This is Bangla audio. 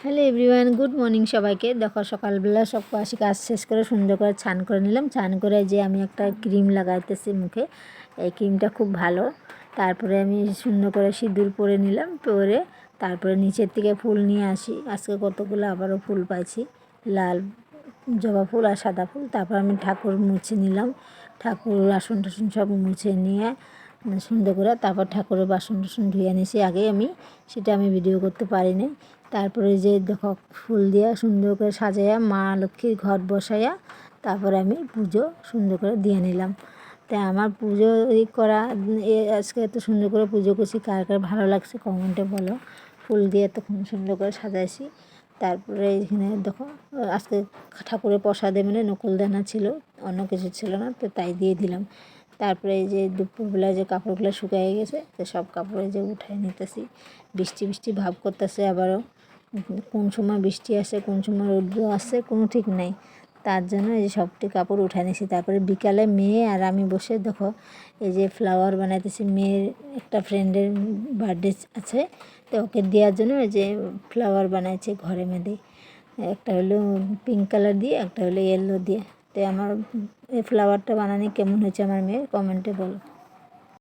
হ্যালো এভরিওয়ান, গুড মর্নিং সবাইকে। দেখো সকালবেলা সব কাজ শেষ করে সুন্দর করে স্নান করে নিলাম। স্নান করে যে আমি একটা ক্রিম লাগাইতেছি মুখে, এই ক্রিমটা খুব ভালো। তারপরে আমি সুন্দর করে সিঁদুর পরে নিলাম, পরে তারপরে নিচের থেকে ফুল নিয়ে আসি। আজকে কতগুলো আবারও ফুল পাইছি, লাল জবা ফুল আর সাদা ফুল। তারপর আমি ঠাকুর মুছে নিলাম, ঠাকুর আসন টাসন সব মুছে নিয়ে সুন্দর করে তারপর ঠাকুরের বাসন টাসন ধুয়ে নিয়েছি। আগে সেটা আমি ভিডিও করতে পারিনি। তারপরে যে দেখো ফুল দিয়া সুন্দর করে সাজাইয়া মা লক্ষ্মীর ঘর বসাইয়া তারপরে আমি পুজো সুন্দর করে দিয়ে নিলাম। তাই আমার পুজো করা আজকে এত সুন্দর করে পুজো করছি, কার কার ভালো লাগছে কমেন্টে বলো। ফুল দিয়ে তখন সুন্দর করে সাজাইছি। তারপরে এখানে দেখো আজকে ঠাকুরের প্রসাদে মানে নকুলদানা ছিল, অন্য কিছু ছিল না, তো তাই দিয়ে দিলাম। তারপরে এই যে দুপুরবেলা যে কাপড়গুলো শুকিয়ে গেছে, তো সব কাপড়ে যে উঠাই নিতেছি। বৃষ্টি বৃষ্টি ভাব করতেছে, আবারও কোন সময় বৃষ্টি আসে কোন সময় রৌদ্র আসে কোনো ঠিক নাই। তার জন্য এই যে সবটি কাপড় উঠাই নিয়েছি। তারপরে বিকালে মেয়ে আর আমি বসে দেখো এই যে ফ্লাওয়ার বানাইতেছি। মেয়ের একটা ফ্রেন্ডের বার্থডে আছে, তো ওকে দেওয়ার জন্য এই যে ফ্লাওয়ার বানাইছে ঘরে মেয়েদের। একটা হলো পিঙ্ক কালার দিয়ে, একটা হলো ইয়েলো দিয়ে। তো আমার এই ফ্লাওয়ারটা বানানো কেমন হয়েছে আমার মেয়ের কমেন্টে বলো।